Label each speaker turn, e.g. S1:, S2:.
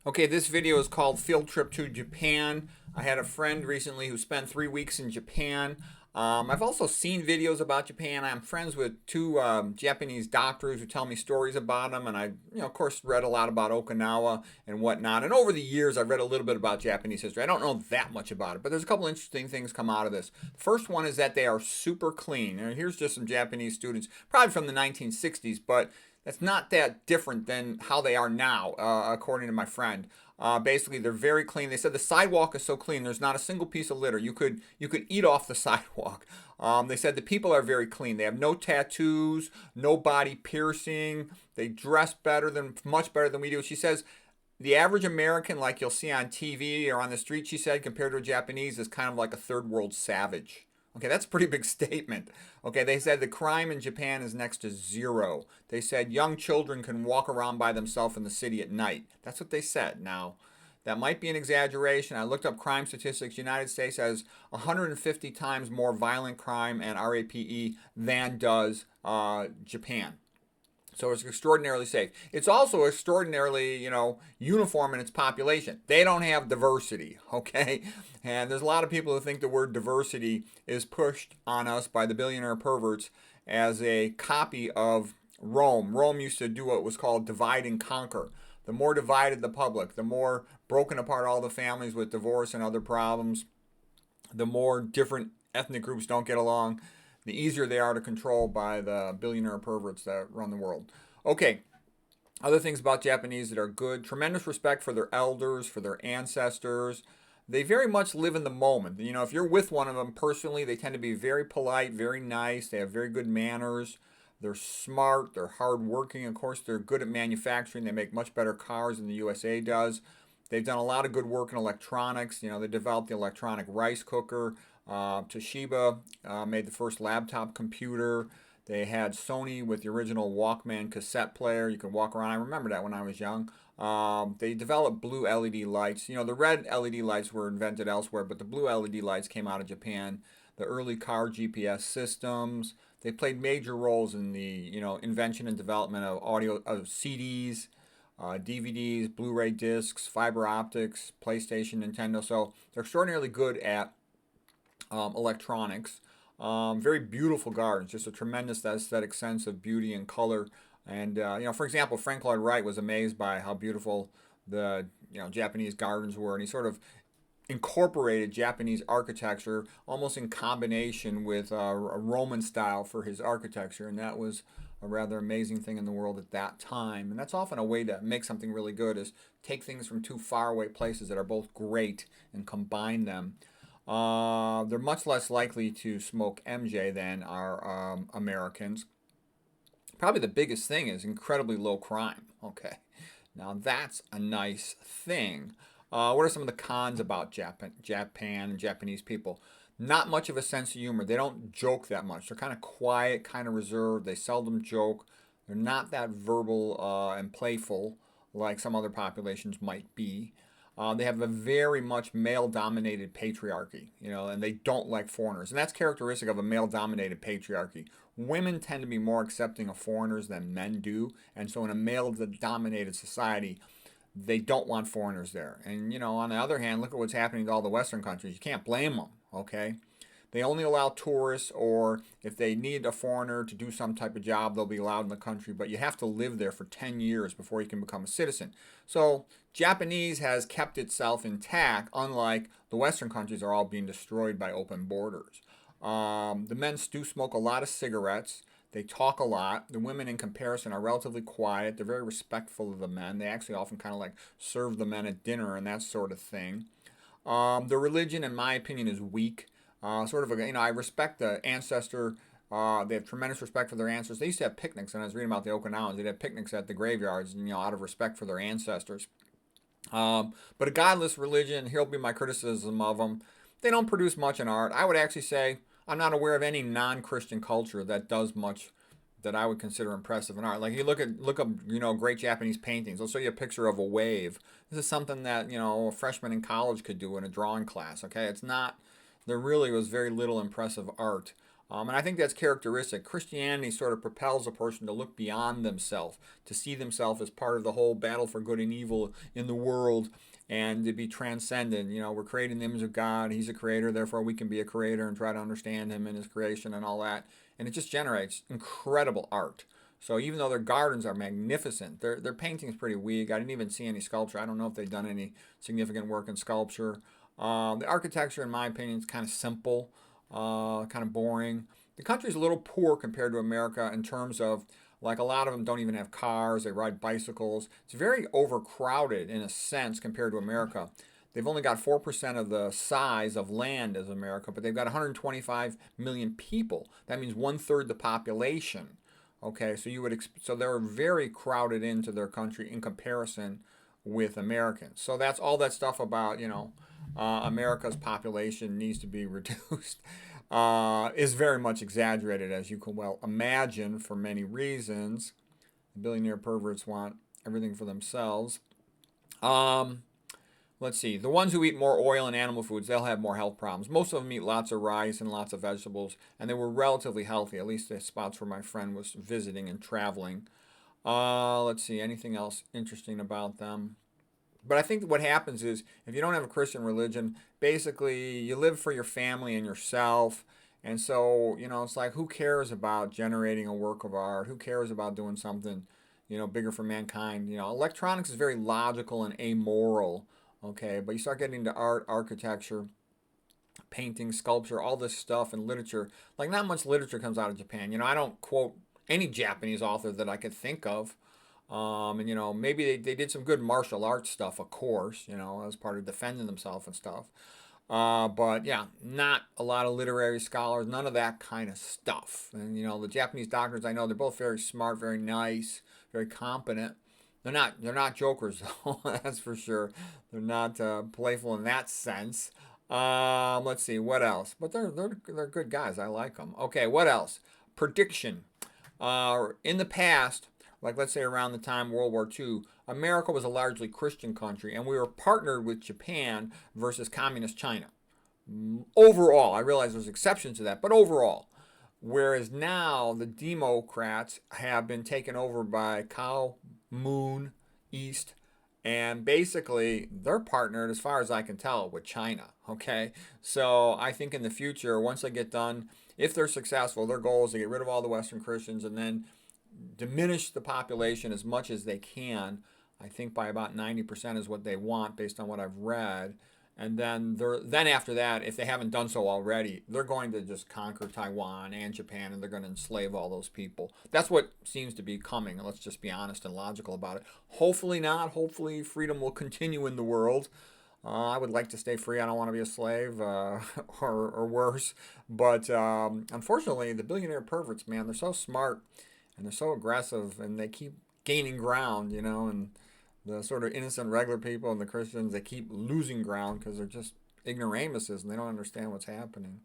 S1: Okay, this video is called Field Trip to Japan. I had a friend recently who spent 3 weeks in Japan. I've also seen videos about Japan. I'm friends with two Japanese doctors who tell me stories about them, and of course, read a lot about Okinawa and whatnot. And over the years, I've read a little bit about Japanese history. I don't know that much about it, but there's a couple interesting things come out of this. The first one is that they are super clean. And here's just some Japanese students, probably from the 1960s, but that's not that different than how they are now, according to my friend. Basically, they're very clean. They said the sidewalk is so clean. There's not a single piece of litter. You could eat off the sidewalk. They said the people are very clean. They have no tattoos, no body piercing. They dress much better than we do. She says the average American, like you'll see on TV or on the street, she said, compared to a Japanese, is kind of like a third world savage. Okay, that's a pretty big statement. Okay, they said the crime in Japan is next to zero. They said young children can walk around by themselves in the city at night. That's what they said. Now, that might be an exaggeration. I looked up crime statistics. United States has 150 times more violent crime and RAPE than does Japan. So it's extraordinarily safe. It's also extraordinarily, uniform in its population. They don't have diversity, okay? And there's a lot of people who think the word diversity is pushed on us by the billionaire perverts as a copy of Rome. Rome used to do what was called divide and conquer. The more divided the public, the more broken apart all the families with divorce and other problems, the more different ethnic groups don't get along, the easier they are to control by the billionaire perverts that run the world. Okay, other things about Japanese that are good: tremendous respect for their elders, for their ancestors. They very much live in the moment. If you're with one of them personally, they tend to be very polite, very nice. They have very good manners. They're smart. They're hardworking. Of course, they're good at manufacturing. They make much better cars than the USA does. They've done a lot of good work in electronics. They developed the electronic rice cooker. Toshiba made the first laptop computer. They had Sony with the original Walkman cassette player. You could walk around. I remember that when I was young. They developed blue LED lights. The red LED lights were invented elsewhere, but the blue LED lights came out of Japan. The early car GPS systems. They played major roles in the invention and development of CDs, DVDs, Blu-ray discs, fiber optics, PlayStation, Nintendo. So they're extraordinarily good at electronics. Very beautiful gardens, just a tremendous aesthetic sense of beauty and color. And for example, Frank Lloyd Wright was amazed by how beautiful the Japanese gardens were, and he sort of incorporated Japanese architecture almost in combination with a Roman style for his architecture, and that was a rather amazing thing in the world at that time. And that's often a way to make something really good, is take things from two faraway places that are both great and combine them. They're much less likely to smoke MJ than are Americans. Probably the biggest thing is incredibly low crime. Okay, now that's a nice thing. What are some of the cons about Japan and Japanese people? Not much of a sense of humor. They don't joke that much. They're kind of quiet, kind of reserved. They seldom joke. They're not that verbal and playful like some other populations might be. They have a very much male-dominated patriarchy, and they don't like foreigners. And that's characteristic of a male-dominated patriarchy. Women tend to be more accepting of foreigners than men do. And so in a male-dominated society, they don't want foreigners there. And, on the other hand, look at what's happening to all the Western countries. You can't blame them, okay? They only allow tourists, or if they need a foreigner to do some type of job, they'll be allowed in the country, but you have to live there for 10 years before you can become a citizen. So Japanese has kept itself intact, unlike the Western countries are all being destroyed by open borders. The men do smoke a lot of cigarettes. They talk a lot. The women, in comparison, are relatively quiet. They're very respectful of the men. They actually often kind of like serve the men at dinner and that sort of thing. The religion, in my opinion, is weak. I respect the ancestor. They have tremendous respect for their ancestors. They used to have picnics, and I was reading about the Okinawans. They'd have picnics at the graveyards, out of respect for their ancestors. But a godless religion, here'll be my criticism of them. They don't produce much in art. I would actually say I'm not aware of any non-Christian culture that does much that I would consider impressive in art. Like you look up, great Japanese paintings. I'll show you a picture of a wave. This is something that a freshman in college could do in a drawing class. Okay, it's not. There really was very little impressive art. And I think that's characteristic. Christianity sort of propels a person to look beyond themselves, to see themselves as part of the whole battle for good and evil in the world, and to be transcendent. You know, we're created in the image of God. He's a creator, therefore we can be a creator and try to understand him and his creation and all that. And it just generates incredible art. So even though their gardens are magnificent, their painting is pretty weak. I didn't even see any sculpture. I don't know if they've done any significant work in sculpture. The architecture, in my opinion, is kind of simple, kind of boring. The country's a little poor compared to America in terms of, like, a lot of them don't even have cars. They ride bicycles. It's very overcrowded in a sense compared to America. They've only got 4% of the size of land as America, but they've got 125 million people. That means one third the population. Okay, so so they're very crowded into their country in comparison with Americans. So that's all that stuff about, America's population needs to be reduced, is very much exaggerated, as you can well imagine, for many reasons. The billionaire perverts want everything for themselves. Let's see. The ones who eat more oil and animal foods, they'll have more health problems. Most of them eat lots of rice and lots of vegetables, and they were relatively healthy, at least the spots where my friend was visiting and traveling. Let's see. Anything else interesting about them? But I think what happens is, if you don't have a Christian religion, basically you live for your family and yourself. And so, it's like, who cares about generating a work of art? Who cares about doing something, bigger for mankind? Electronics is very logical and amoral. Okay, but you start getting into art, architecture, painting, sculpture, all this stuff, and literature. Like, not much literature comes out of Japan. I don't quote any Japanese author that I could think of. And, maybe they did some good martial arts stuff, of course, as part of defending themselves and stuff. But yeah, not a lot of literary scholars, none of that kind of stuff. And, the Japanese doctors I know, they're both very smart, very nice, very competent. They're not jokers though. That's for sure. They're not playful in that sense. Let's see what else. But they're good guys. I like them. Okay, what else? Prediction. In the past, like, let's say around the time World War II, America was a largely Christian country, and we were partnered with Japan versus communist China. Overall, I realize there's exceptions to that, but overall. Whereas now the Democrats have been taken over by Cow Moon East, and basically they're partnered, as far as I can tell, with China. Okay, so I think in the future, once they get done, if they're successful, their goal is to get rid of all the Western Christians and then diminish the population as much as they can. I think by about 90% is what they want, based on what I've read. And then after that, if they haven't done so already, they're going to just conquer Taiwan and Japan, and they're going to enslave all those people. That's what seems to be coming. And let's just be honest and logical about it. Hopefully not. Hopefully freedom will continue in the world. I would like to stay free. I don't want to be a slave, or worse. But unfortunately, the billionaire perverts, man, they're so smart and they're so aggressive, and they keep gaining ground, and the sort of innocent regular people and the Christians, they keep losing ground because they're just ignoramuses and they don't understand what's happening.